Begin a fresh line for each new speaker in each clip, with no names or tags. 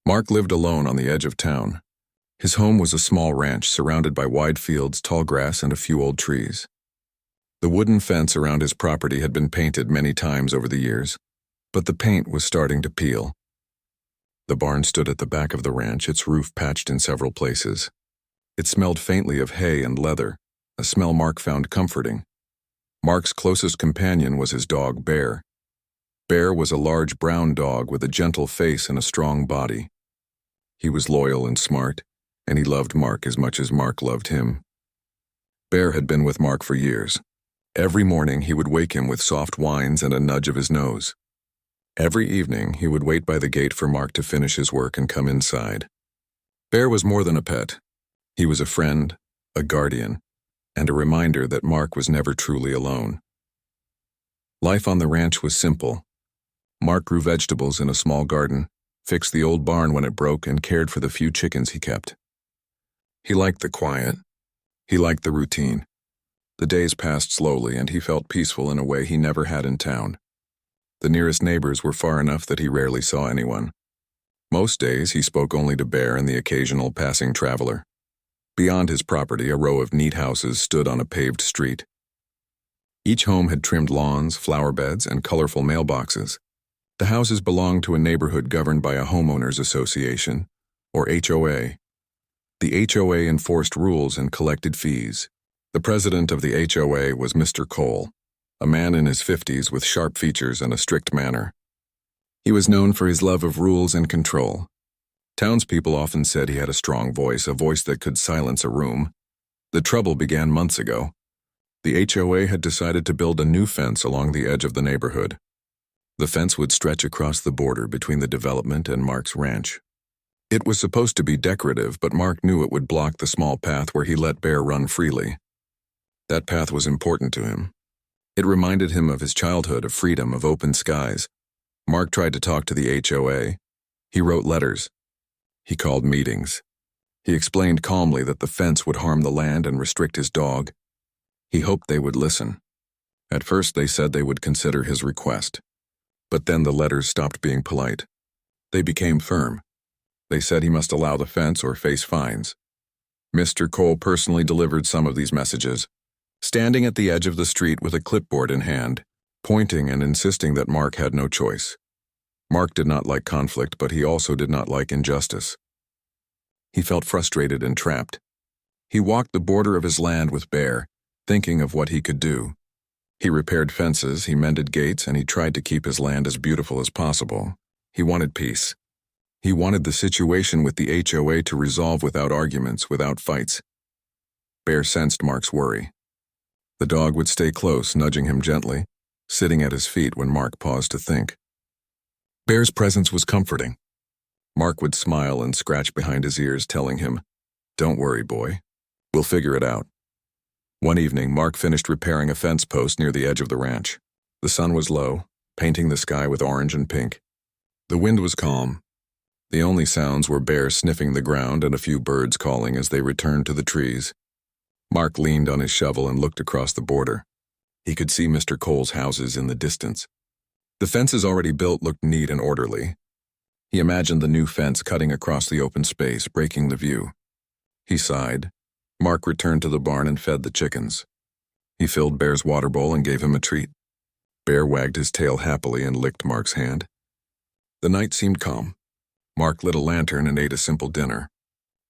Mark lived alone on the edge of town. His home was a small ranch surrounded by wide fields, tall grass, and a few old trees. The wooden fence around his property had been painted many times over the years, but the paint was starting to peel. The barn stood at the back of the ranch, its roof patched in several places. It smelled faintly of hay and leather, a smell Mark found comforting. Mark's closest companion was his dog, Bear. Bear was a large brown dog with a gentle face and a strong body. He was loyal and smart, and he loved Mark as much as Mark loved him. Bear had been with Mark for years. Every morning he would wake him with soft whines and a nudge of his nose. Every evening he would wait by the gate for Mark to finish his work and come inside. Bear was more than a pet. He was a friend, a guardian, and a reminder that Mark was never truly alone. Life on the ranch was simple. Mark grew vegetables in a small garden, fixed the old barn when it broke, and cared for the few chickens he kept. He liked the quiet. He liked the routine. The days passed slowly, and he felt peaceful in a way he never had in town. The nearest neighbors were far enough that he rarely saw anyone. Most days he spoke only to Bear and the occasional passing traveler. Beyond his property, a row of neat houses stood on a paved street. Each home had trimmed lawns, flower beds, and colorful mailboxes. The houses belonged to a neighborhood governed by a homeowners association, or HOA. The HOA enforced rules and collected fees. The president of the HOA was Mr. Cole, a man in his 50s with sharp features and a strict manner. He was known for his love of rules and control. Townspeople often said he had a strong voice, a voice that could silence a room. The trouble began months ago. The HOA had decided to build a new fence along the edge of the neighborhood. The fence would stretch across the border between the development and Mark's ranch. It was supposed to be decorative, but Mark knew it would block the small path where he let Bear run freely. That path was important to him. It reminded him of his childhood, of freedom, of open skies. Mark tried to talk to the HOA. He wrote letters. He called meetings. He explained calmly that the fence would harm the land and restrict his dog. He hoped they would listen. At first they said they would consider his request. But then the letters stopped being polite. They became firm. They said he must allow the fence or face fines. Mr. Cole personally delivered some of these messages, standing at the edge of the street with a clipboard in hand, pointing and insisting that Mark had no choice. Mark did not like conflict, but he also did not like injustice. He felt frustrated and trapped. He walked the border of his land with Bear, thinking of what he could do. He repaired fences, he mended gates, and he tried to keep his land as beautiful as possible. He wanted peace. He wanted the situation with the HOA to resolve without arguments, without fights. Bear sensed Mark's worry. The dog would stay close, nudging him gently, sitting at his feet when Mark paused to think. Bear's presence was comforting. Mark would smile and scratch behind his ears, telling him, "Don't worry, boy. We'll figure it out." One evening, Mark finished repairing a fence post near the edge of the ranch. The sun was low, painting the sky with orange and pink. The wind was calm. The only sounds were Bear sniffing the ground and a few birds calling as they returned to the trees. Mark leaned on his shovel and looked across the border. He could see Mr. Cole's houses in the distance. The fences already built looked neat and orderly. He imagined the new fence cutting across the open space, breaking the view. He sighed. Mark returned to the barn and fed the chickens. He filled Bear's water bowl and gave him a treat. Bear wagged his tail happily and licked Mark's hand. The night seemed calm. Mark lit a lantern and ate a simple dinner.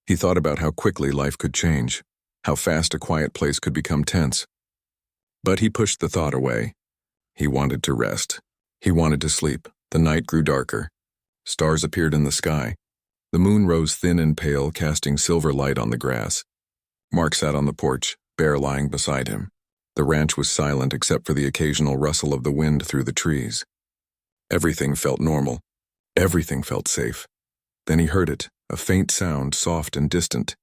He thought about how quickly life could change, how fast a quiet place could become tense. But he pushed the thought away. He wanted to rest. He wanted to sleep. The night grew darker. Stars appeared in the sky. The moon rose thin and pale, casting silver light on the grass. Mark sat on the porch, Bear lying beside him. The ranch was silent except for the occasional rustle of the wind through the trees. Everything felt normal. Everything felt safe. Then he heard it, a faint sound, soft and distant.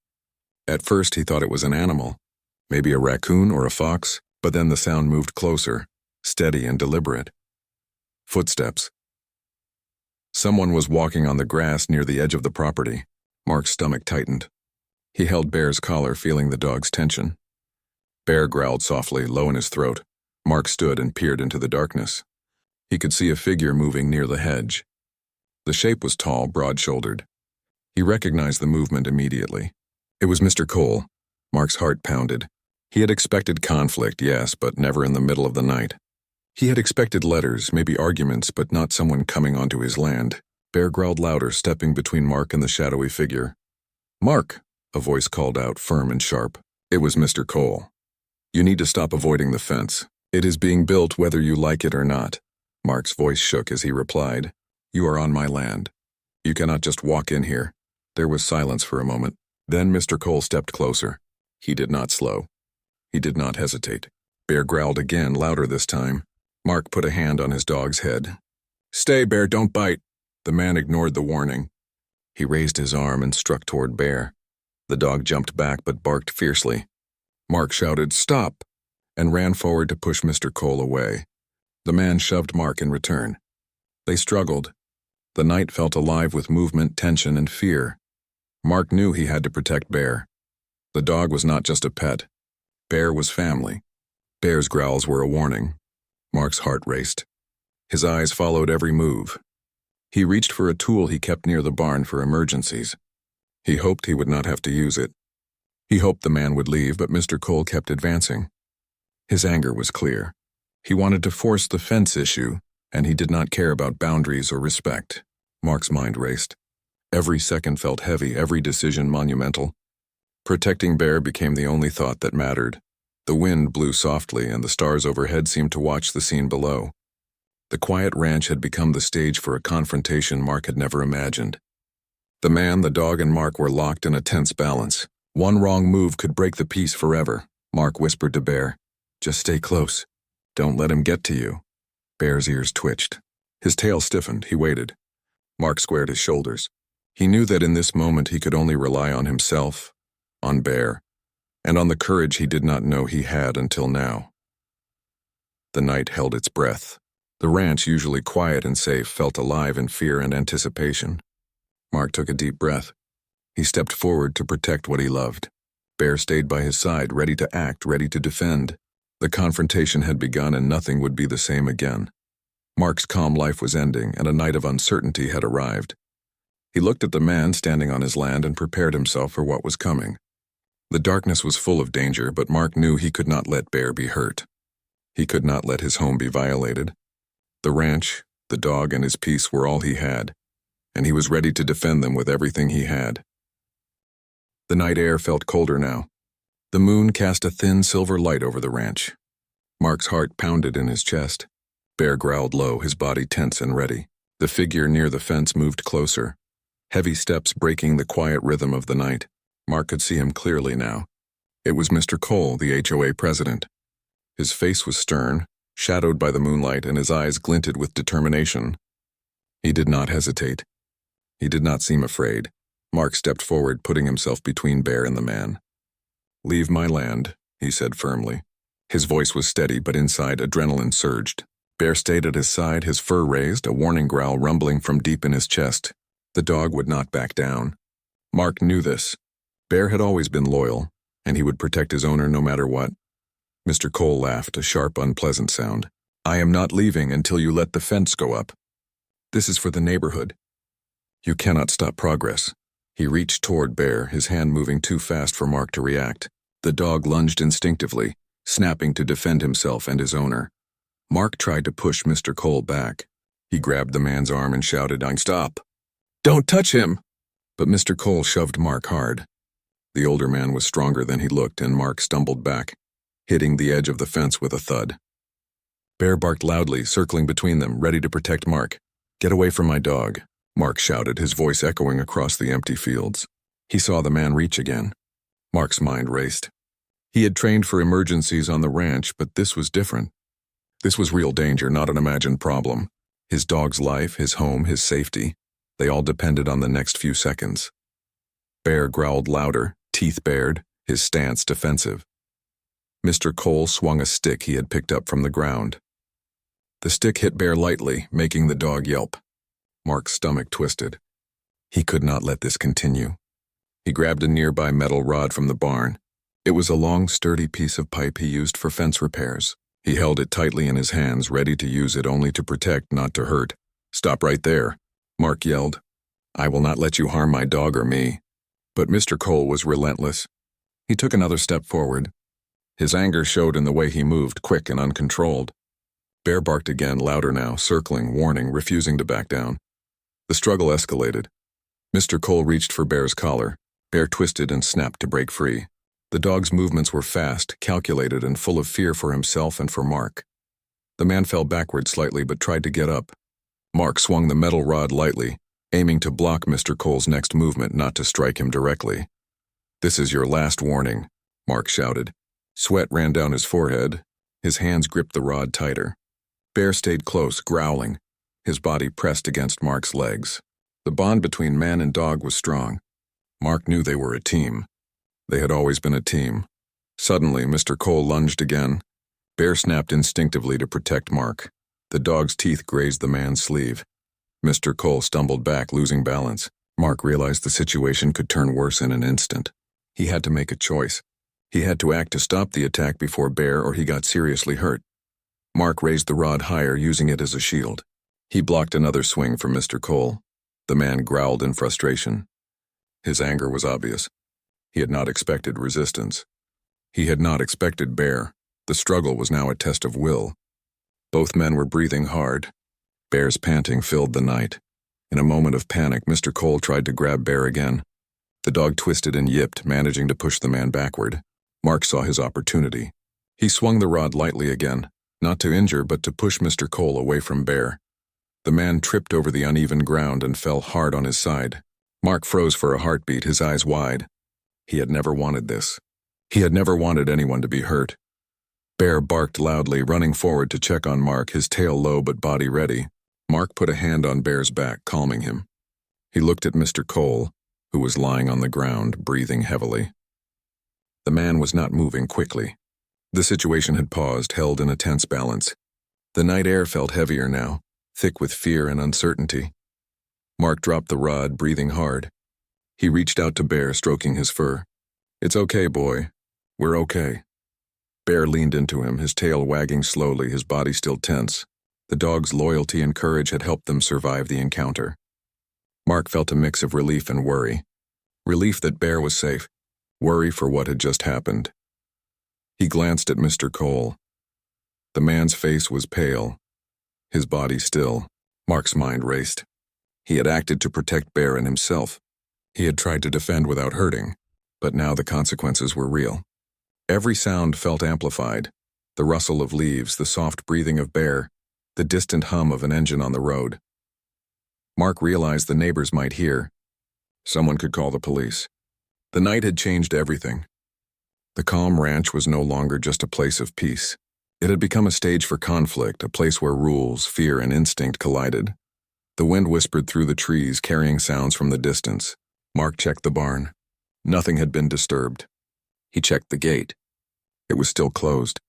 At first he thought it was an animal, maybe a raccoon or a fox, but then the sound moved closer, steady and deliberate. Footsteps. Someone was walking on the grass near the edge of the property. Mark's stomach tightened. He held Bear's collar, feeling the dog's tension. Bear growled softly, low in his throat. Mark stood and peered into the darkness. He could see a figure moving near the hedge. The shape was tall, broad-shouldered. He recognized the movement immediately. It was Mr. Cole. Mark's heart pounded. He had expected conflict, yes, but never in the middle of the night. He had expected letters, maybe arguments, but not someone coming onto his land. Bear growled louder, stepping between Mark and the shadowy figure. "Mark!" a voice called out, firm and sharp. It was Mr. Cole. "You need to stop avoiding the fence. It is being built whether you like it or not." Mark's voice shook as he replied, "You are on my land. You cannot just walk in here." There was silence for a moment. Then Mr. Cole stepped closer. He did not slow. He did not hesitate. Bear growled again, louder this time. Mark put a hand on his dog's head. "Stay, Bear, don't bite." The man ignored the warning. He raised his arm and struck toward Bear. The dog jumped back but barked fiercely. Mark shouted, "Stop!" and ran forward to push Mr. Cole away. The man shoved Mark in return. They struggled. The night felt alive with movement, tension, and fear. Mark knew he had to protect Bear. The dog was not just a pet. Bear was family. Bear's growls were a warning. Mark's heart raced. His eyes followed every move. He reached for a tool he kept near the barn for emergencies. He hoped he would not have to use it. He hoped the man would leave, but Mr. Cole kept advancing. His anger was clear. He wanted to force the fence issue, and he did not care about boundaries or respect. Mark's mind raced. Every second felt heavy, every decision monumental. Protecting Bear became the only thought that mattered. The wind blew softly, and the stars overhead seemed to watch the scene below. The quiet ranch had become the stage for a confrontation Mark had never imagined. The man, the dog, and Mark were locked in a tense balance. One wrong move could break the peace forever. Mark whispered to Bear, "Just stay close. Don't let him get to you." Bear's ears twitched. His tail stiffened. He waited. Mark squared his shoulders. He knew that in this moment he could only rely on himself, on Bear, and on the courage he did not know he had until now. The night held its breath. The ranch, usually quiet and safe, felt alive in fear and anticipation. Mark took a deep breath. He stepped forward to protect what he loved. Bear stayed by his side, ready to act, ready to defend. The confrontation had begun and nothing would be the same again. Mark's calm life was ending and a night of uncertainty had arrived. He looked at the man standing on his land and prepared himself for what was coming. The darkness was full of danger, but Mark knew he could not let Bear be hurt. He could not let his home be violated. The ranch, the dog, and his peace were all he had, and he was ready to defend them with everything he had. The night air felt colder now. The moon cast a thin silver light over the ranch. Mark's heart pounded in his chest. Bear growled low, his body tense and ready. The figure near the fence moved closer, heavy steps breaking the quiet rhythm of the night. Mark could see him clearly now. It was Mr. Cole, the HOA president. His face was stern, shadowed by the moonlight, and his eyes glinted with determination. He did not hesitate. He did not seem afraid. Mark stepped forward, putting himself between Bear and the man. "Leave my land," he said firmly. His voice was steady, but inside adrenaline surged. Bear stayed at his side, his fur raised, a warning growl rumbling from deep in his chest. The dog would not back down. Mark knew this. Bear had always been loyal, and he would protect his owner no matter what. Mr. Cole laughed, a sharp, unpleasant sound. "I am not leaving until you let the fence go up. This is for the neighborhood. You cannot stop progress." He reached toward Bear, his hand moving too fast for Mark to react. The dog lunged instinctively, snapping to defend himself and his owner. Mark tried to push Mr. Cole back. He grabbed the man's arm and shouted, "Stop! Don't touch him!" But Mr. Cole shoved Mark hard. The older man was stronger than he looked, and Mark stumbled back, hitting the edge of the fence with a thud. Bear barked loudly, circling between them, ready to protect Mark. "Get away from my dog," Mark shouted, his voice echoing across the empty fields. He saw the man reach again. Mark's mind raced. He had trained for emergencies on the ranch, but this was different. This was real danger, not an imagined problem. His dog's life, his home, his safety, they all depended on the next few seconds. Bear growled louder, teeth bared, his stance defensive. Mr. Cole swung a stick he had picked up from the ground. The stick hit Bear lightly, making the dog yelp. Mark's stomach twisted. He could not let this continue. He grabbed a nearby metal rod from the barn. It was a long, sturdy piece of pipe he used for fence repairs. He held it tightly in his hands, ready to use it only to protect, not to hurt. "Stop right there," Mark yelled. I will not let you harm my dog or me. But Mr. Cole was relentless. He took another step forward. His anger showed in the way he moved, quick and uncontrolled. Bear barked again, louder now, circling, warning, refusing to back down. The struggle escalated. Mr. Cole reached for Bear's collar. Bear twisted and snapped to break free. The dog's movements were fast, calculated, and full of fear for himself and for Mark. The man fell backward slightly but tried to get up. Mark swung the metal rod lightly, aiming to block Mr. Cole's next movement, not to strike him directly. "This is your last warning," Mark shouted. Sweat ran down his forehead. His hands gripped the rod tighter. Bear stayed close, growling, his body pressed against Mark's legs. The bond between man and dog was strong. Mark knew they were a team. They had always been a team. Suddenly, Mr. Cole lunged again. Bear snapped instinctively to protect Mark. The dog's teeth grazed the man's sleeve. Mr. Cole stumbled back, losing balance. Mark realized the situation could turn worse in an instant. He had to make a choice. He had to act to stop the attack before Bear or he got seriously hurt. Mark raised the rod higher, using it as a shield. He blocked another swing from Mr. Cole. The man growled in frustration. His anger was obvious. He had not expected resistance. He had not expected Bear. The struggle was now a test of will. Both men were breathing hard. Bear's panting filled the night. In a moment of panic, Mr. Cole tried to grab Bear again. The dog twisted and yipped, managing to push the man backward. Mark saw his opportunity. He swung the rod lightly again, not to injure but to push Mr. Cole away from Bear. The man tripped over the uneven ground and fell hard on his side. Mark froze for a heartbeat, his eyes wide. He had never wanted this. He had never wanted anyone to be hurt. Bear barked loudly, running forward to check on Mark, his tail low but body ready. Mark put a hand on Bear's back, calming him. He looked at Mr. Cole, who was lying on the ground, breathing heavily. The man was not moving quickly. The situation had paused, held in a tense balance. The night air felt heavier now, thick with fear and uncertainty. Mark dropped the rod, breathing hard. He reached out to Bear, stroking his fur. "It's okay, boy. We're okay." Bear leaned into him, his tail wagging slowly, his body still tense. The dog's loyalty and courage had helped them survive the encounter. Mark felt a mix of relief and worry. Relief that Bear was safe, worry for what had just happened. He glanced at Mr. Cole. The man's face was pale, his body still. Mark's mind raced. He had acted to protect Bear and himself. He had tried to defend without hurting, but now the consequences were real. Every sound felt amplified. The rustle of leaves, the soft breathing of Bear, the distant hum of an engine on the road. Mark realized the neighbors might hear. Someone could call the police. The night had changed everything. The calm ranch was no longer just a place of peace. It had become a stage for conflict, a place where rules, fear, and instinct collided. The wind whispered through the trees, carrying sounds from the distance. Mark checked the barn. Nothing had been disturbed. He checked the gate. It was still closed.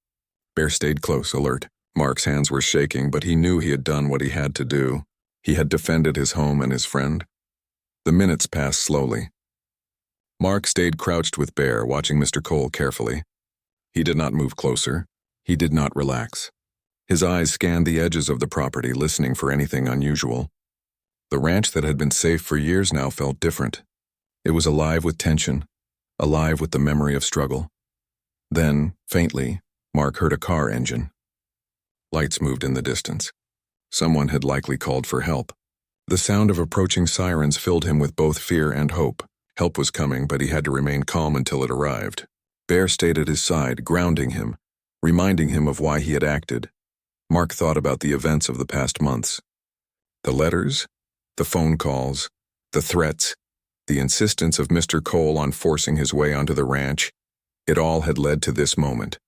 Bear stayed close, alert. Mark's hands were shaking, but he knew he had done what he had to do. He had defended his home and his friend. The minutes passed slowly. Mark stayed crouched with Bear, watching Mr. Cole carefully. He did not move closer. He did not relax. His eyes scanned the edges of the property, listening for anything unusual. The ranch that had been safe for years now felt different. It was alive with tension, alive with the memory of struggle. Then, faintly, Mark heard a car engine. Lights moved in the distance. Someone had likely called for help. The sound of approaching sirens filled him with both fear and hope. Help was coming, but he had to remain calm until it arrived. Bear stayed at his side, grounding him, reminding him of why he had acted. Mark thought about the events of the past months. The letters, the phone calls, the threats, the insistence of Mr. Cole on forcing his way onto the ranch. It all had led to this moment.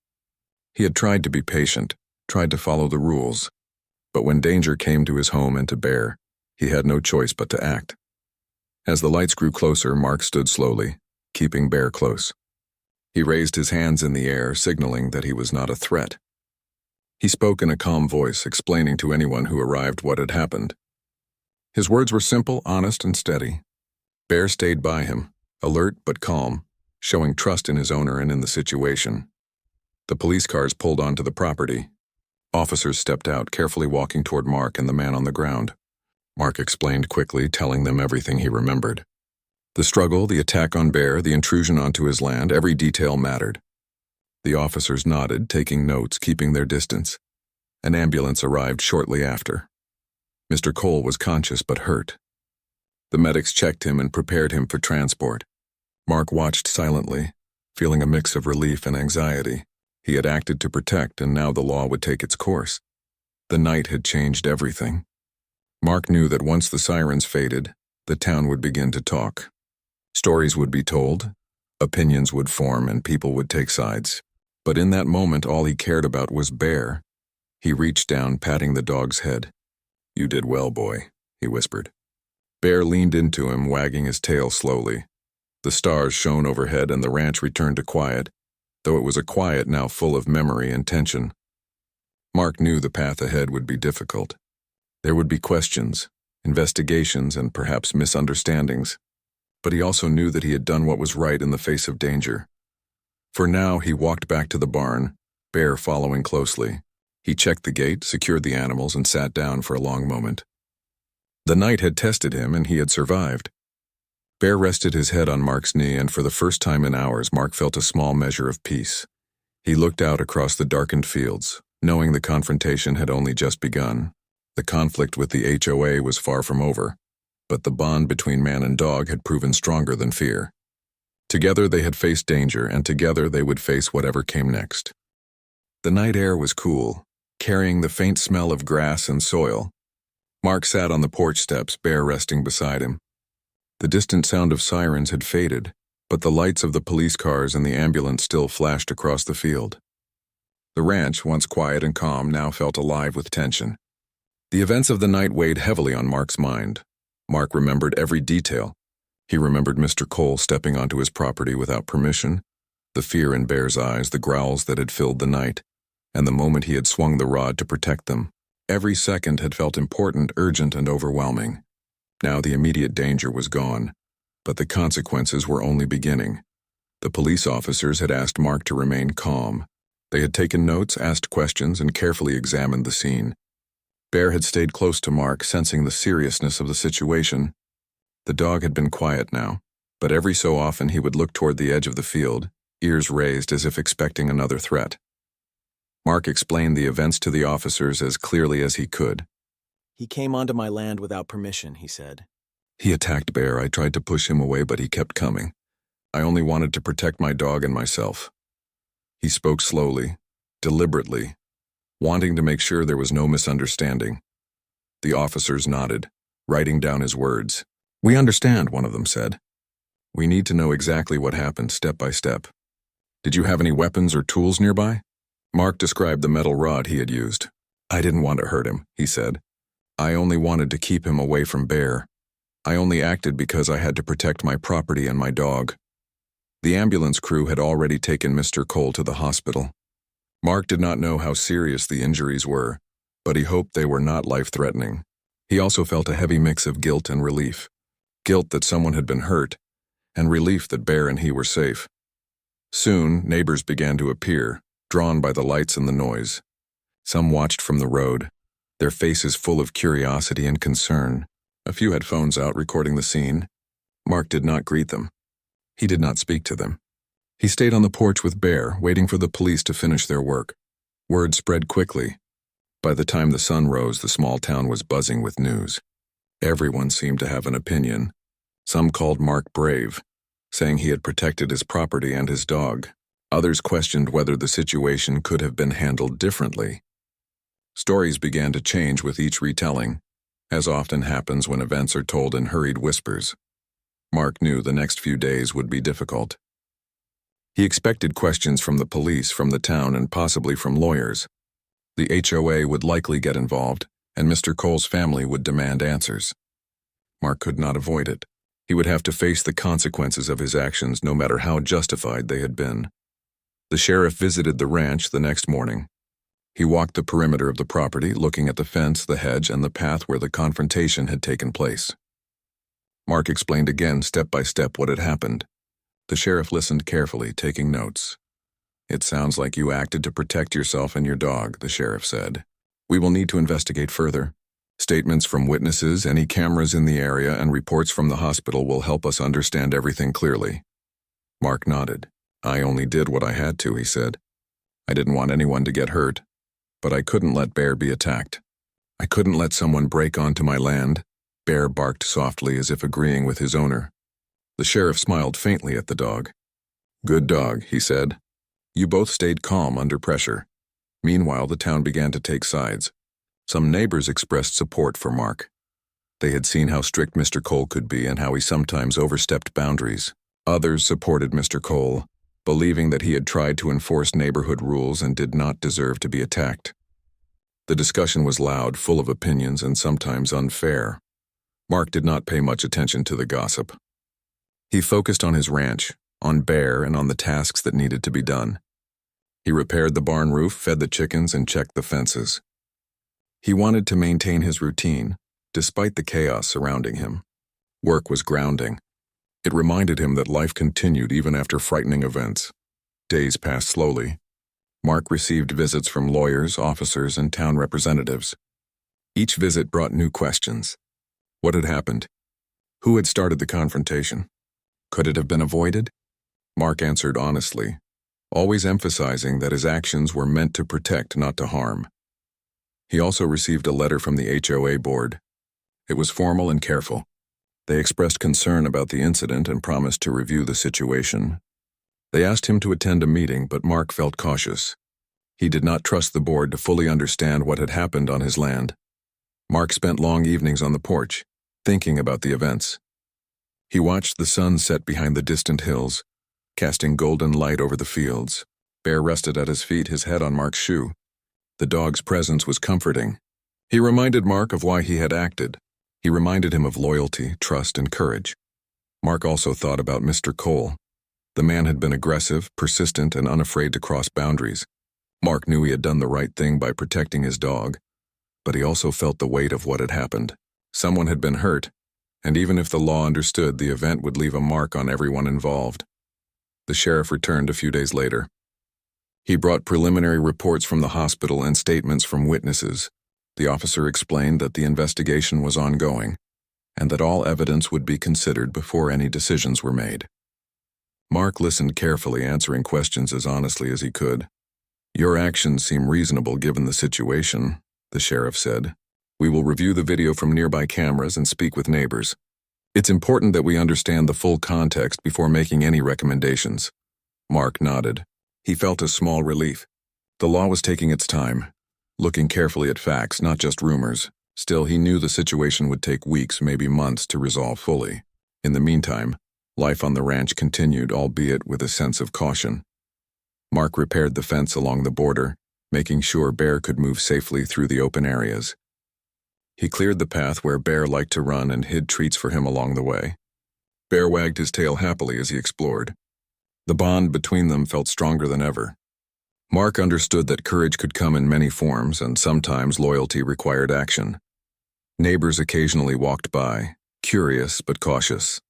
He had tried to be patient, tried to follow the rules. But when danger came to his home and to Bear, he had no choice but to act. As the lights grew closer, Mark stood slowly, keeping Bear close. He raised his hands in the air, signaling that he was not a threat. He spoke in a calm voice, explaining to anyone who arrived what had happened. His words were simple, honest, and steady. Bear stayed by him, alert but calm, showing trust in his owner and in the situation. The police cars pulled onto the property. Officers stepped out, carefully walking toward Mark and the man on the ground. Mark explained quickly, telling them everything he remembered. The struggle, the attack on Bear, the intrusion onto his land, every detail mattered. The officers nodded, taking notes, keeping their distance. An ambulance arrived shortly after. Mr. Cole was conscious but hurt. The medics checked him and prepared him for transport. Mark watched silently, feeling a mix of relief and anxiety. He had acted to protect, and now the law would take its course. The night had changed everything. Mark knew that once the sirens faded, the town would begin to talk. Stories would be told, opinions would form, and people would take sides. But in that moment, all he cared about was Bear. He reached down, patting the dog's head. "You did well, boy," he whispered. Bear leaned into him, wagging his tail slowly. The stars shone overhead and the ranch returned to quiet, though it was a quiet now full of memory and tension. Mark knew the path ahead would be difficult. There would be questions, investigations, and perhaps misunderstandings. But he also knew that he had done what was right in the face of danger. For now, he walked back to the barn, Bear following closely. He checked the gate, secured the animals, and sat down for a long moment. The night had tested him, and he had survived. Bear rested his head on Mark's knee, and for the first time in hours, Mark felt a small measure of peace. He looked out across the darkened fields, knowing the confrontation had only just begun. The conflict with the HOA was far from over, but the bond between man and dog had proven stronger than fear. Together they had faced danger, and together they would face whatever came next. The night air was cool, carrying the faint smell of grass and soil. Mark sat on the porch steps, Bear resting beside him. The distant sound of sirens had faded, but the lights of the police cars and the ambulance still flashed across the field. The ranch, once quiet and calm, now felt alive with tension. The events of the night weighed heavily on Mark's mind. Mark remembered every detail. He remembered Mr. Cole stepping onto his property without permission, the fear in Bear's eyes, the growls that had filled the night, and the moment he had swung the rod to protect them. Every second had felt important, urgent, and overwhelming. Now the immediate danger was gone, but the consequences were only beginning. The police officers had asked Mark to remain calm. They had taken notes, asked questions, and carefully examined the scene. Bear had stayed close to Mark, sensing the seriousness of the situation. The dog had been quiet now, but every so often he would look toward the edge of the field, ears raised as if expecting another threat. Mark explained the events to the officers as clearly as he could.
"He came onto my land without permission," he said.
"He attacked Bear. I tried to push him away, but he kept coming. I only wanted to protect my dog and myself." He spoke slowly, deliberately, wanting to make sure there was no misunderstanding. The officers nodded, writing down his words. "We understand," one of them said. "We need to know exactly what happened, step by step. Did you have any weapons or tools nearby?" Mark described the metal rod he had used. "I didn't want to hurt him," he said. "I only wanted to keep him away from Bear. I only acted because I had to protect my property and my dog." The ambulance crew had already taken Mr. Cole to the hospital. Mark did not know how serious the injuries were, but he hoped they were not life-threatening. He also felt a heavy mix of guilt and relief. Guilt that someone had been hurt, and relief that Bear and he were safe. Soon, neighbors began to appear, drawn by the lights and the noise. Some watched from the road, their faces full of curiosity and concern. A few had phones out recording the scene. Mark did not greet them. He did not speak to them. He stayed on the porch with Bear, waiting for the police to finish their work. Word spread quickly. By the time the sun rose, the small town was buzzing with news. Everyone seemed to have an opinion. Some called Mark brave, saying he had protected his property and his dog. Others questioned whether the situation could have been handled differently. Stories began to change with each retelling, as often happens when events are told in hurried whispers. Mark knew the next few days would be difficult. He expected questions from the police, from the town, and possibly from lawyers. The HOA would likely get involved, and Mr. Cole's family would demand answers. Mark could not avoid it. He would have to face the consequences of his actions, no matter how justified they had been. The sheriff visited the ranch the next morning. He walked the perimeter of the property, looking at the fence, the hedge, and the path where the confrontation had taken place. Mark explained again, step by step, what had happened. The sheriff listened carefully, taking notes. "It sounds like you acted to protect yourself and your dog," the sheriff said. "We will need to investigate further. Statements from witnesses, any cameras in the area, and reports from the hospital will help us understand everything clearly. Mark nodded. I only did what I had to, he said. I didn't want anyone to get hurt, but I couldn't let Bear be attacked. I couldn't let someone break onto my land. Bear barked softly as if agreeing with his owner. The sheriff smiled faintly at the dog. Good dog, he said. You both stayed calm under pressure. Meanwhile, the town began to take sides. Some neighbors expressed support for Mark. They had seen how strict Mr. Cole could be and how he sometimes overstepped boundaries. Others supported Mr. Cole, believing that he had tried to enforce neighborhood rules and did not deserve to be attacked. The discussion was loud, full of opinions, and sometimes unfair. Mark did not pay much attention to the gossip. He focused on his ranch, on Bear, and on the tasks that needed to be done. He repaired the barn roof, fed the chickens, and checked the fences. He wanted to maintain his routine, despite the chaos surrounding him. Work was grounding. It reminded him that life continued even after frightening events. Days passed slowly. Mark received visits from lawyers, officers, and town representatives. Each visit brought new questions. What had happened? Who had started the confrontation? Could it have been avoided? Mark answered honestly, always emphasizing that his actions were meant to protect, not to harm. He also received a letter from the HOA board. It was formal and careful. They expressed concern about the incident and promised to review the situation. They asked him to attend a meeting, but Mark felt cautious. He did not trust the board to fully understand what had happened on his land. Mark spent long evenings on the porch, thinking about the events. He watched the sun set behind the distant hills, casting golden light over the fields. Bear rested at his feet, his head on Mark's shoe. The dog's presence was comforting. He reminded Mark of why he had acted. He reminded him of loyalty, trust, and courage. Mark also thought about Mr. Cole. The man had been aggressive, persistent, and unafraid to cross boundaries. Mark knew he had done the right thing by protecting his dog, but he also felt the weight of what had happened. Someone had been hurt, and even if the law understood, the event would leave a mark on everyone involved. The sheriff returned a few days later. He brought preliminary reports from the hospital and statements from witnesses. The officer explained that the investigation was ongoing, and that all evidence would be considered before any decisions were made. Mark listened carefully, answering questions as honestly as he could. Your actions seem reasonable given the situation, the sheriff said. We will review the video from nearby cameras and speak with neighbors. It's important that we understand the full context before making any recommendations. Mark nodded. He felt a small relief. The law was taking its time, looking carefully at facts, not just rumors. Still, he knew the situation would take weeks, maybe months, to resolve fully. In the meantime, life on the ranch continued, albeit with a sense of caution. Mark repaired the fence along the border, making sure Bear could move safely through the open areas. He cleared the path where Bear liked to run and hid treats for him along the way. Bear wagged his tail happily as he explored. The bond between them felt stronger than ever. Mark understood that courage could come in many forms, and sometimes loyalty required action. Neighbors occasionally walked by, curious but cautious.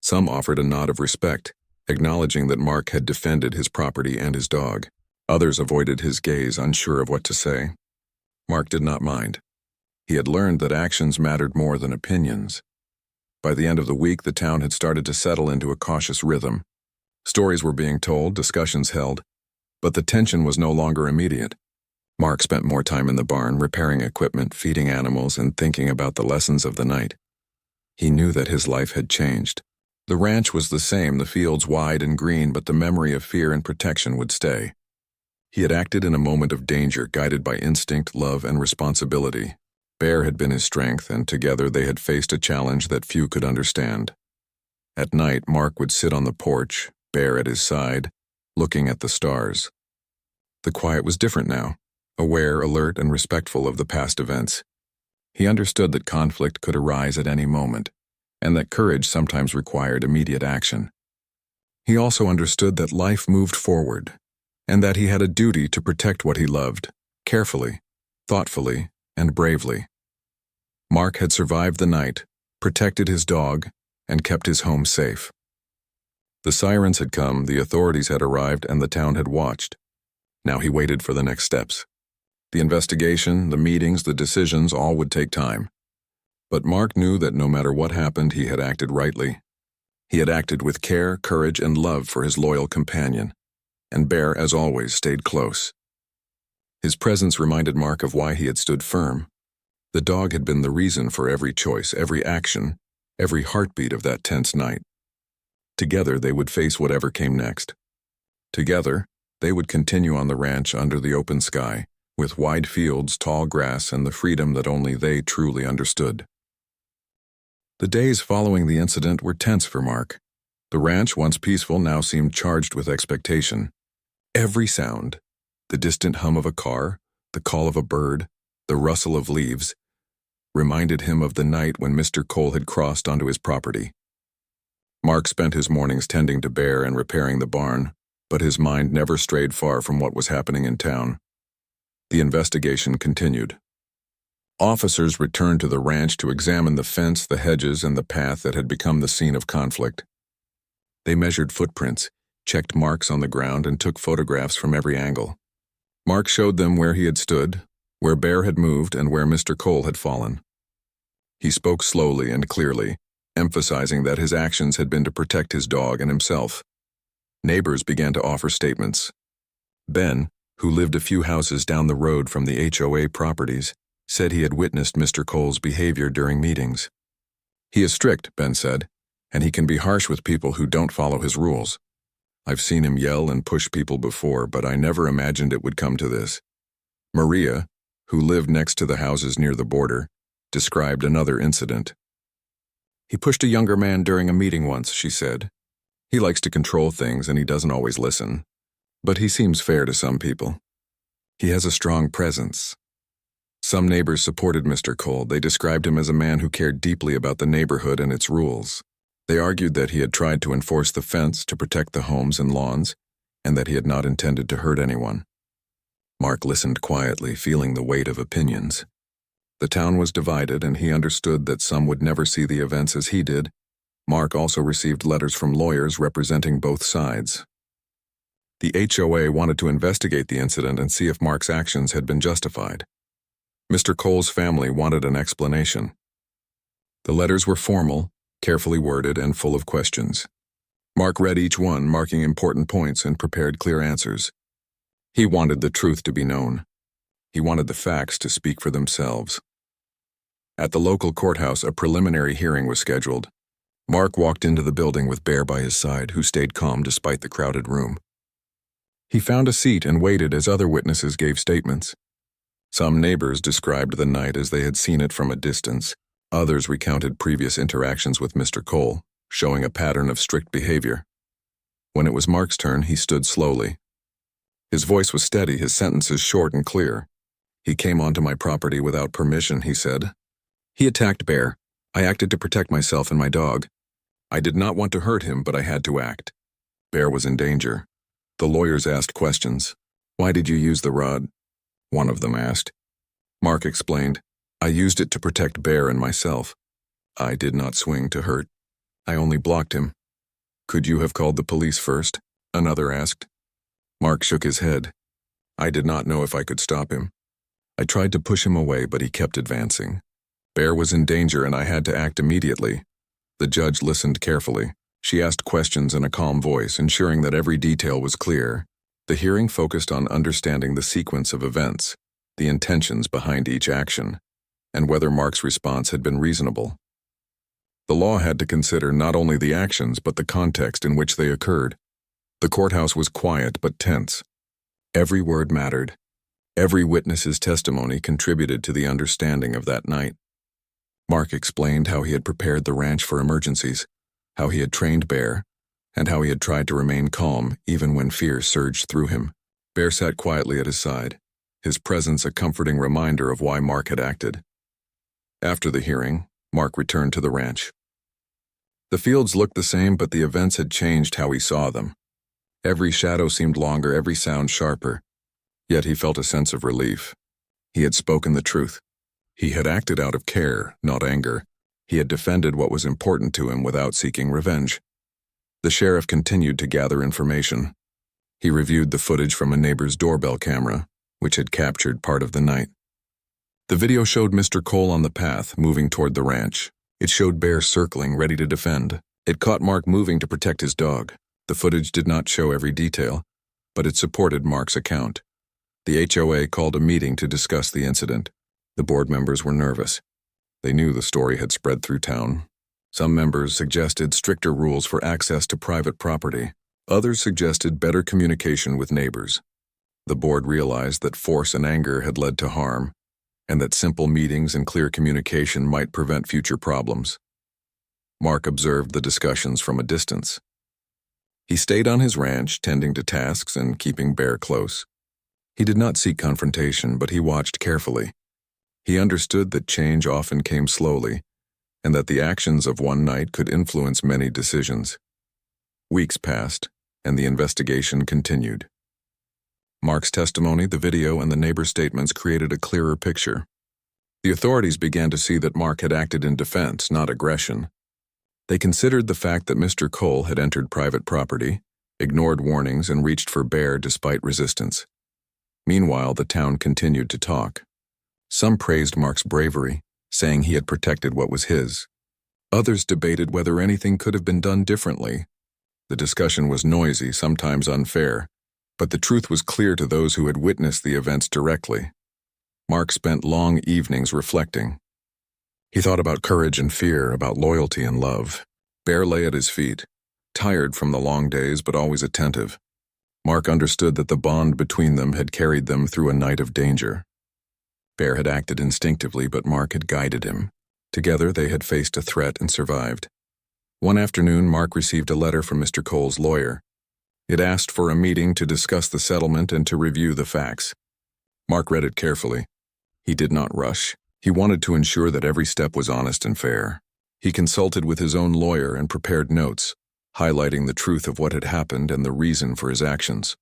Some offered a nod of respect, acknowledging that Mark had defended his property and his dog. Others avoided his gaze, unsure of what to say. Mark did not mind. He had learned that actions mattered more than opinions. By the end of the week, the town had started to settle into a cautious rhythm. Stories were being told, discussions held, but the tension was no longer immediate. Mark spent more time in the barn, repairing equipment, feeding animals, and thinking about the lessons of the night. He knew that his life had changed. The ranch was the same, the fields wide and green, but the memory of fear and protection would stay. He had acted in a moment of danger, guided by instinct, love, and responsibility. Bear had been his strength, and together they had faced a challenge that few could understand. At night, Mark would sit on the porch, Bear at his side, looking at the stars. The quiet was different now, aware, alert, and respectful of the past events. He understood that conflict could arise at any moment, and that courage sometimes required immediate action. He also understood that life moved forward, and that he had a duty to protect what he loved, carefully, thoughtfully, and bravely. Mark had survived the night, protected his dog, and kept his home safe. The sirens had come, the authorities had arrived, and the town had watched. Now he waited for the next steps. The investigation, the meetings, the decisions, all would take time. But Mark knew that no matter what happened, he had acted rightly. He had acted with care, courage, and love for his loyal companion, and Bear, as always, stayed close. His presence reminded Mark of why he had stood firm. The dog had been the reason for every choice, every action, every heartbeat of that tense night. Together, they would face whatever came next. Together, they would continue on the ranch under the open sky, with wide fields, tall grass, and the freedom that only they truly understood. The days following the incident were tense for Mark. The ranch, once peaceful, now seemed charged with expectation. Every sound, the distant hum of a car, the call of a bird, the rustle of leaves, reminded him of the night when Mr. Cole had crossed onto his property. Mark spent his mornings tending to Bear and repairing the barn, but his mind never strayed far from what was happening in town. The investigation continued. Officers returned to the ranch to examine the fence, the hedges, and the path that had become the scene of conflict. They measured footprints, checked marks on the ground, and took photographs from every angle. Mark showed them where he had stood, where Bear had moved, and where Mr. Cole had fallen. He spoke slowly and clearly, emphasizing that his actions had been to protect his dog and himself. Neighbors began to offer statements. Ben, who lived a few houses down the road from the HOA properties, said he had witnessed Mr. Cole's behavior during meetings. "He is strict," Ben said, "and he can be harsh with people who don't follow his rules. I've seen him yell and push people before, but I never imagined it would come to this." Maria, who lived next to the houses near the border, described another incident. "He pushed a younger man during a meeting once," she said. "He likes to control things and he doesn't always listen. But he seems fair to some people. He has a strong presence." Some neighbors supported Mr. Cole. They described him as a man who cared deeply about the neighborhood and its rules. They argued that he had tried to enforce the fence to protect the homes and lawns, and that he had not intended to hurt anyone. Mark listened quietly, feeling the weight of opinions. The town was divided, and he understood that some would never see the events as he did. Mark also received letters from lawyers representing both sides. The HOA wanted to investigate the incident and see if Mark's actions had been justified. Mr. Cole's family wanted an explanation. The letters were formal, carefully worded, and full of questions. Mark read each one, marking important points, and prepared clear answers. He wanted the truth to be known. He wanted the facts to speak for themselves. At the local courthouse, a preliminary hearing was scheduled. Mark walked into the building with Bear by his side, who stayed calm despite the crowded room. He found a seat and waited as other witnesses gave statements. Some neighbors described the night as they had seen it from a distance. Others recounted previous interactions with Mr. Cole, showing a pattern of strict behavior. When it was Mark's turn, he stood slowly. His voice was steady, his sentences short and clear. "He came onto my property without permission," he said. "He attacked Bear. I acted to protect myself and my dog. I did not want to hurt him, but I had to act. Bear was in danger." The lawyers asked questions. "Why did you use the rod?" one of them asked. Mark explained, "I used it to protect Bear and myself. I did not swing to hurt. I only blocked him." "Could you have called the police first?" another asked. Mark shook his head. "I did not know if I could stop him. I tried to push him away, but he kept advancing. Bear was in danger and I had to act immediately." The judge listened carefully. She asked questions in a calm voice, ensuring that every detail was clear. The hearing focused on understanding the sequence of events, the intentions behind each action, and whether Mark's response had been reasonable. The law had to consider not only the actions but the context in which they occurred. The courthouse was quiet but tense. Every word mattered. Every witness's testimony contributed to the understanding of that night. Mark explained how he had prepared the ranch for emergencies, how he had trained Bear, and how he had tried to remain calm even when fear surged through him. Bear sat quietly at his side, his presence a comforting reminder of why Mark had acted. After the hearing, Mark returned to the ranch. The fields looked the same, but the events had changed how he saw them. Every shadow seemed longer, every sound sharper. Yet he felt a sense of relief. He had spoken the truth. He had acted out of care, not anger. He had defended what was important to him without seeking revenge. The sheriff continued to gather information. He reviewed the footage from a neighbor's doorbell camera, which had captured part of the night. The video showed Mr. Cole on the path, moving toward the ranch. It showed Bear circling, ready to defend. It caught Mark moving to protect his dog. The footage did not show every detail, but it supported Mark's account. The HOA called a meeting to discuss the incident. The board members were nervous. They knew the story had spread through town. Some members suggested stricter rules for access to private property. Others suggested better communication with neighbors. The board realized that force and anger had led to harm, and that simple meetings and clear communication might prevent future problems. Mark observed the discussions from a distance. He stayed on his ranch, tending to tasks and keeping Bear close. He did not seek confrontation, but he watched carefully. He understood that change often came slowly, and that the actions of one night could influence many decisions. Weeks passed, and the investigation continued. Mark's testimony, the video, and the neighbor statements created a clearer picture. The authorities began to see that Mark had acted in defense, not aggression. They considered the fact that Mr. Cole had entered private property, ignored warnings, and reached for Bear despite resistance. Meanwhile, the town continued to talk. Some praised Mark's bravery, saying he had protected what was his. Others debated whether anything could have been done differently. The discussion was noisy, sometimes unfair, but the truth was clear to those who had witnessed the events directly. Mark spent long evenings reflecting. He thought about courage and fear, about loyalty and love. Bear lay at his feet, tired from the long days but always attentive. Mark understood that the bond between them had carried them through a night of danger. Bear had acted instinctively, but Mark had guided him. Together they had faced a threat and survived. One afternoon, Mark received a letter from Mr. Cole's lawyer. It asked for a meeting to discuss the settlement and to review the facts. Mark read it carefully. He did not rush. He wanted to ensure that every step was honest and fair. He consulted with his own lawyer and prepared notes, highlighting the truth of what had happened and the reason for his actions.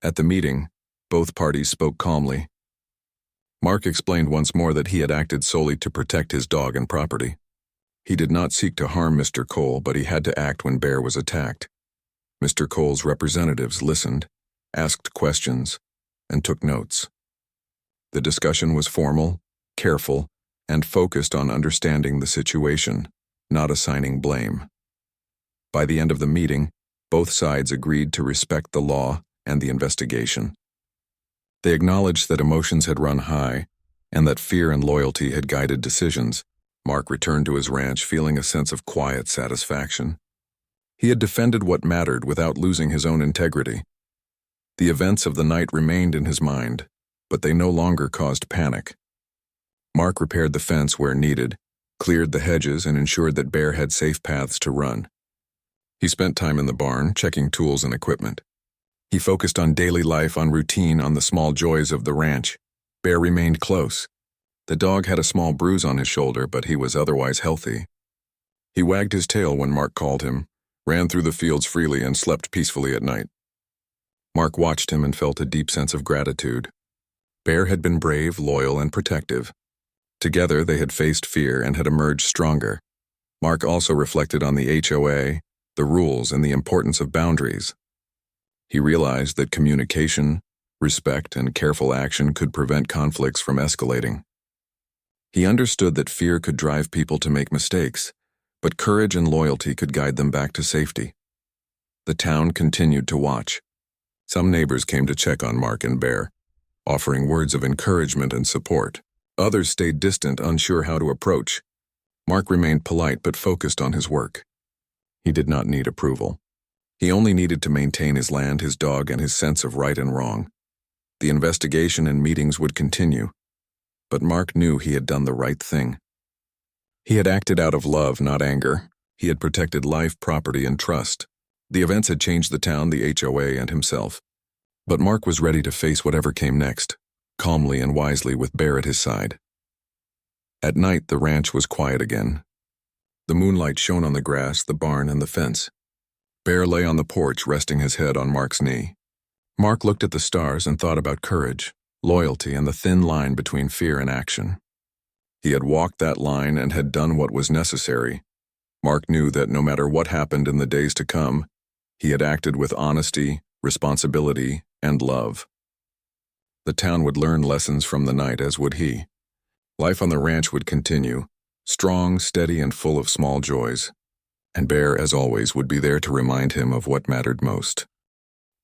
At the meeting, both parties spoke calmly. Mark explained once more that he had acted solely to protect his dog and property. He did not seek to harm Mr. Cole, but he had to act when Bear was attacked. Mr. Cole's representatives listened, asked questions, and took notes. The discussion was formal, careful, and focused on understanding the situation, not assigning blame. By the end of the meeting, both sides agreed to respect the law and the investigation. They acknowledged that emotions had run high and that fear and loyalty had guided decisions. Mark returned to his ranch feeling a sense of quiet satisfaction. He had defended what mattered without losing his own integrity. The events of the night remained in his mind, but they no longer caused panic. Mark repaired the fence where needed, cleared the hedges, and ensured that Bear had safe paths to run. He spent time in the barn, checking tools and equipment. He focused on daily life, on routine, on the small joys of the ranch. Bear remained close. The dog had a small bruise on his shoulder, but he was otherwise healthy. He wagged his tail when Mark called him, ran through the fields freely, and slept peacefully at night. Mark watched him and felt a deep sense of gratitude. Bear had been brave, loyal, and protective. Together they had faced fear and had emerged stronger. Mark also reflected on the HOA, the rules, and the importance of boundaries. He realized that communication, respect, and careful action could prevent conflicts from escalating. He understood that fear could drive people to make mistakes, but courage and loyalty could guide them back to safety. The town continued to watch. Some neighbors came to check on Mark and Bear, offering words of encouragement and support. Others stayed distant, unsure how to approach. Mark remained polite but focused on his work. He did not need approval. He only needed to maintain his land, his dog, and his sense of right and wrong. The investigation and meetings would continue, but Mark knew he had done the right thing. He had acted out of love, not anger. He had protected life, property, and trust. The events had changed the town, the HOA, and himself. But Mark was ready to face whatever came next, calmly and wisely with Bear at his side. At night, the ranch was quiet again. The moonlight shone on the grass, the barn, and the fence. Bear lay on the porch, resting his head on Mark's knee. Mark looked at the stars and thought about courage, loyalty, and the thin line between fear and action. He had walked that line and had done what was necessary. Mark knew that no matter what happened in the days to come, he had acted with honesty, responsibility, and love. The town would learn lessons from the night, as would he. Life on the ranch would continue, strong, steady, and full of small joys. And Bear, as always, would be there to remind him of what mattered most.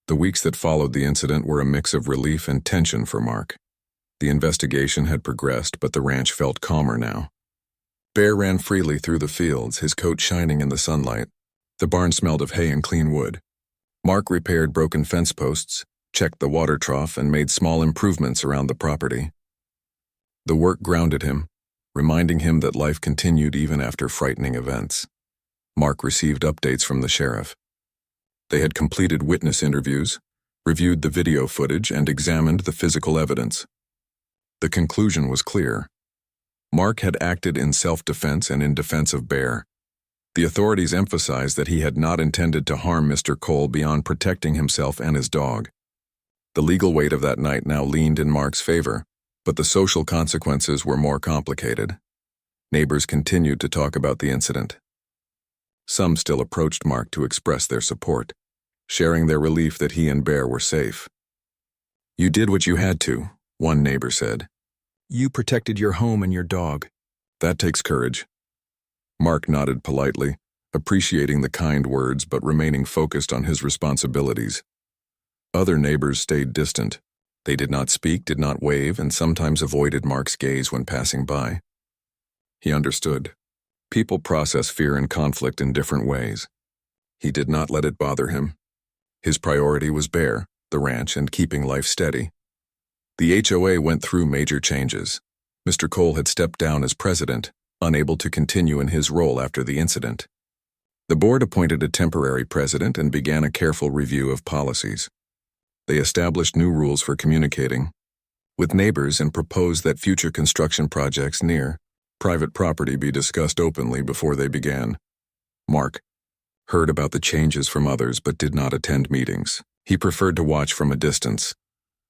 The weeks that followed the incident were a mix of relief and tension for Mark. The investigation had progressed, but the ranch felt calmer now. Bear ran freely through the fields, his coat shining in the sunlight. The barn smelled of hay and clean wood. Mark repaired broken fence posts, checked the water trough, and made small improvements around the property. The work grounded him, reminding him that life continued even after frightening events. Mark received updates from the sheriff. They had completed witness interviews, reviewed the video footage, and examined the physical evidence. The conclusion was clear. Mark had acted in self-defense and in defense of Bear. The authorities emphasized that he had not intended to harm Mr. Cole beyond protecting himself and his dog. The legal weight of that night now leaned in Mark's favor, but the social consequences were more complicated. Neighbors continued to talk about the incident. Some still approached Mark to express their support, sharing their relief that he and Bear were safe. "You did what you had to," one neighbor said. "You protected your home and your dog. That takes courage." Mark nodded politely, appreciating the kind words but remaining focused on his responsibilities. Other neighbors stayed distant. They did not speak, did not wave, and sometimes avoided Mark's gaze when passing by. He understood. People process fear and conflict in different ways. He did not let it bother him. His priority was Bear, the ranch, and keeping life steady. The HOA went through major changes. Mr. Cole had stepped down as president, unable to continue in his role after the incident. The board appointed a temporary president and began a careful review of policies. They established new rules for communicating with neighbors and proposed that future construction projects near private property be discussed openly before they began. Mark heard about the changes from others but did not attend meetings. He preferred to watch from a distance,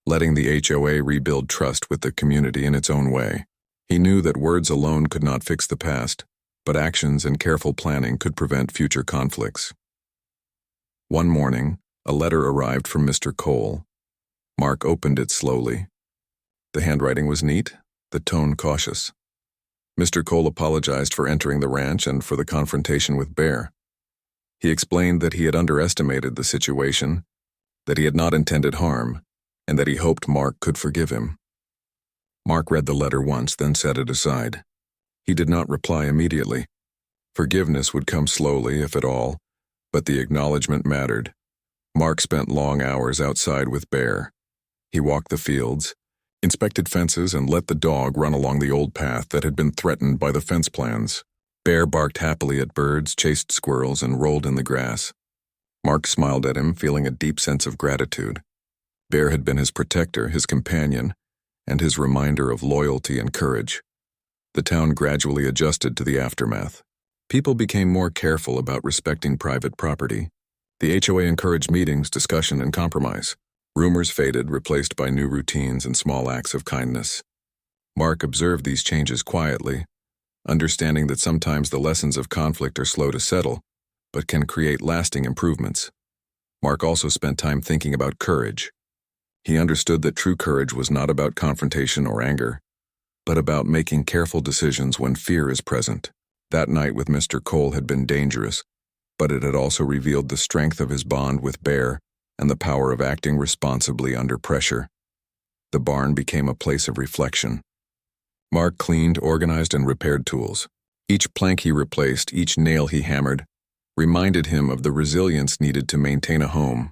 letting the HOA rebuild trust with the community in its own way. He knew that words alone could not fix the past, but actions and careful planning could prevent future conflicts. One morning, a letter arrived from Mr. Cole. Mark opened it slowly. The handwriting was neat, the tone cautious. Mr. Cole apologized for entering the ranch and for the confrontation with Bear. He explained that he had underestimated the situation, that he had not intended harm, and that he hoped Mark could forgive him. Mark read the letter once, then set it aside. He did not reply immediately. Forgiveness would come slowly, if at all, but the acknowledgement mattered. Mark spent long hours outside with Bear. He walked the fields, inspected fences, and let the dog run along the old path that had been threatened by the fence plans. Bear barked happily at birds, chased squirrels, and rolled in the grass. Mark smiled at him, feeling a deep sense of gratitude. Bear had been his protector, his companion, and his reminder of loyalty and courage. The town gradually adjusted to the aftermath. People became more careful about respecting private property. The HOA encouraged meetings, discussion, and compromise. Rumors faded, replaced by new routines and small acts of kindness. Mark observed these changes quietly, understanding that sometimes the lessons of conflict are slow to settle, but can create lasting improvements. Mark also spent time thinking about courage. He understood that true courage was not about confrontation or anger, but about making careful decisions when fear is present. That night with Mr. Cole had been dangerous, but it had also revealed the strength of his bond with Bear and the power of acting responsibly under pressure. The barn became a place of reflection. Mark cleaned, organized, and repaired tools. Each plank he replaced, each nail he hammered, reminded him of the resilience needed to maintain a home.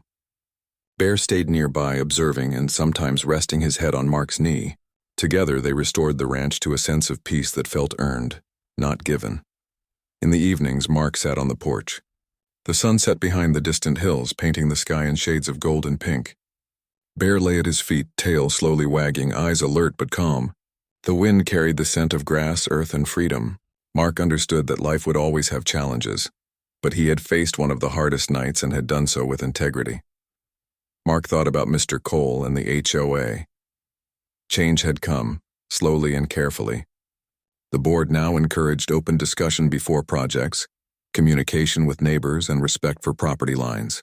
Bear stayed nearby, observing and sometimes resting his head on Mark's knee. Together, they restored the ranch to a sense of peace that felt earned, not given. In the evenings, Mark sat on the porch. The sun set behind the distant hills, painting the sky in shades of gold and pink. Bear lay at his feet, tail slowly wagging, eyes alert but calm. The wind carried the scent of grass, earth, and freedom. Mark understood that life would always have challenges, but he had faced one of the hardest nights and had done so with integrity. Mark thought about Mr. Cole and the HOA. Change had come, slowly and carefully. The board now encouraged open discussion before projects, communication with neighbors, and respect for property lines.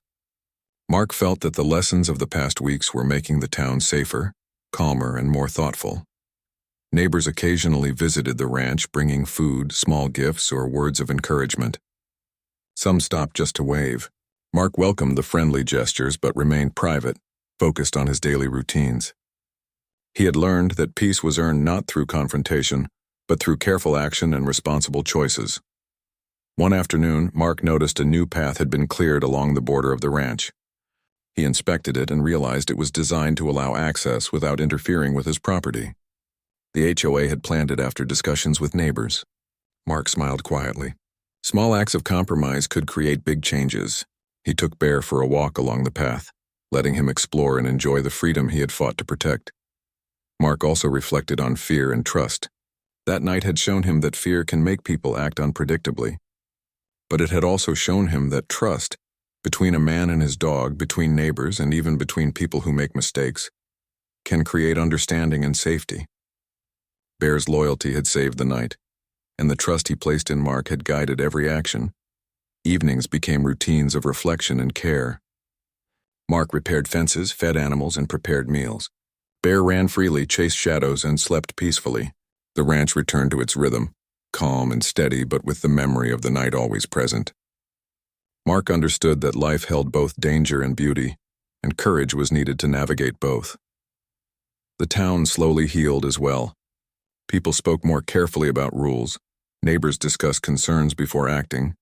Mark felt that the lessons of the past weeks were making the town safer, calmer and more thoughtful. Neighbors occasionally visited the ranch, bringing food, small gifts, or words of encouragement. Some stopped just to wave. Mark welcomed the friendly gestures but remained private, focused on his daily routines. He had learned that peace was earned not through confrontation, but through careful action and responsible choices. One afternoon, Mark noticed a new path had been cleared along the border of the ranch. He inspected it and realized it was designed to allow access without interfering with his property. The HOA had planned it after discussions with neighbors. Mark smiled quietly. Small acts of compromise could create big changes. He took Bear for a walk along the path, letting him explore and enjoy the freedom he had fought to protect. Mark also reflected on fear and trust. That night had shown him that fear can make people act unpredictably. But it had also shown him that trust, between a man and his dog, between neighbors, and even between people who make mistakes, can create understanding and safety. Bear's loyalty had saved the night, and the trust he placed in Mark had guided every action. Evenings became routines of reflection and care. Mark repaired fences, fed animals, and prepared meals. Bear ran freely, chased shadows, and slept peacefully. The ranch returned to its rhythm, calm and steady, but with the memory of the night always present. Mark understood that life held both danger and beauty, and courage was needed to navigate both. The town slowly healed as well. People spoke more carefully about rules, neighbors discussed concerns before acting,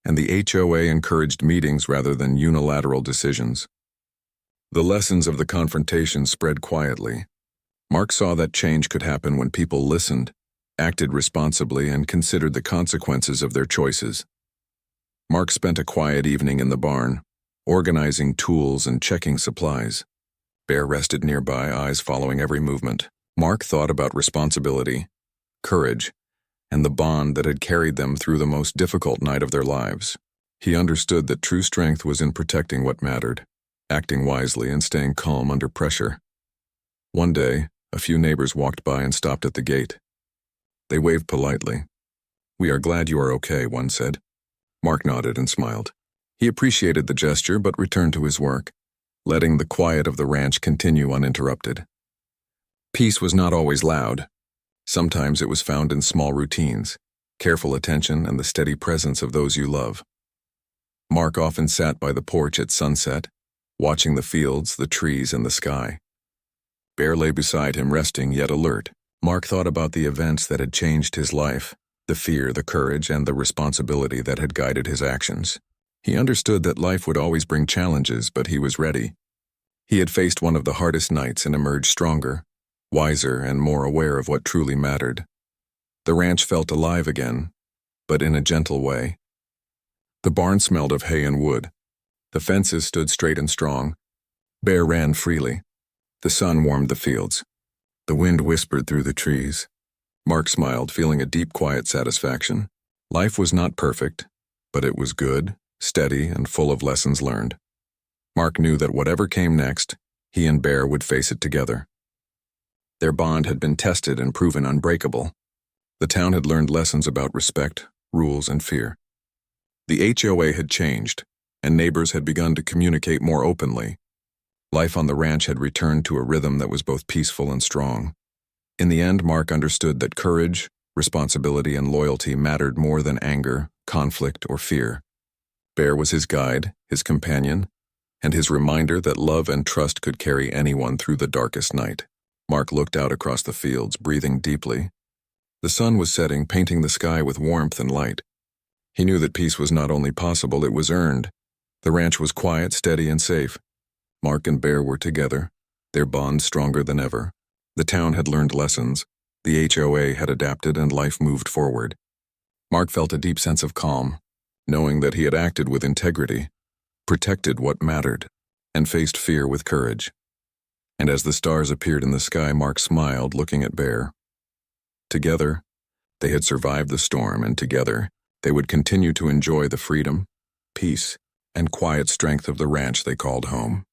and the HOA encouraged meetings rather than unilateral decisions. The lessons of the confrontation spread quietly. Mark saw that change could happen when people listened, acted responsibly, and considered the consequences of their choices. Mark spent a quiet evening in the barn, organizing tools and checking supplies. Bear rested nearby, eyes following every movement. Mark thought about responsibility, courage, and the bond that had carried them through the most difficult night of their lives. He understood that true strength was in protecting what mattered, acting wisely and staying calm under pressure. One day, a few neighbors walked by and stopped at the gate. They waved politely. "We are glad you are okay," one said. Mark nodded and smiled. He appreciated the gesture but returned to his work, letting the quiet of the ranch continue uninterrupted. Peace was not always loud. Sometimes it was found in small routines, careful attention, and the steady presence of those you love. Mark often sat by the porch at sunset, watching the fields, the trees, and the sky. Bear lay beside him, resting yet alert. Mark thought about the events that had changed his life, the fear, the courage, and the responsibility that had guided his actions. He understood that life would always bring challenges, but he was ready. He had faced one of the hardest nights and emerged stronger, wiser, and more aware of what truly mattered. The ranch felt alive again, but in a gentle way. The barn smelled of hay and wood. The fences stood straight and strong. Bear ran freely. The sun warmed the fields. The wind whispered through the trees. Mark smiled, feeling a deep, quiet satisfaction. Life was not perfect, but it was good, steady, and full of lessons learned. Mark knew that whatever came next, he and Bear would face it together. Their bond had been tested and proven unbreakable. The town had learned lessons about respect, rules, and fear. The HOA had changed, and neighbors had begun to communicate more openly. Life on the ranch had returned to a rhythm that was both peaceful and strong. In the end, Mark understood that courage, responsibility, and loyalty mattered more than anger, conflict, or fear. Bear was his guide, his companion, and his reminder that love and trust could carry anyone through the darkest night. Mark looked out across the fields, breathing deeply. The sun was setting, painting the sky with warmth and light. He knew that peace was not only possible, it was earned. The ranch was quiet, steady, and safe. Mark and Bear were together, their bond stronger than ever. The town had learned lessons, the HOA had adapted, and life moved forward. Mark felt a deep sense of calm, knowing that he had acted with integrity, protected what mattered, and faced fear with courage. And as the stars appeared in the sky, Mark smiled, looking at Bear. Together, they had survived the storm, and together, they would continue to enjoy the freedom, peace, and quiet strength of the ranch they called home.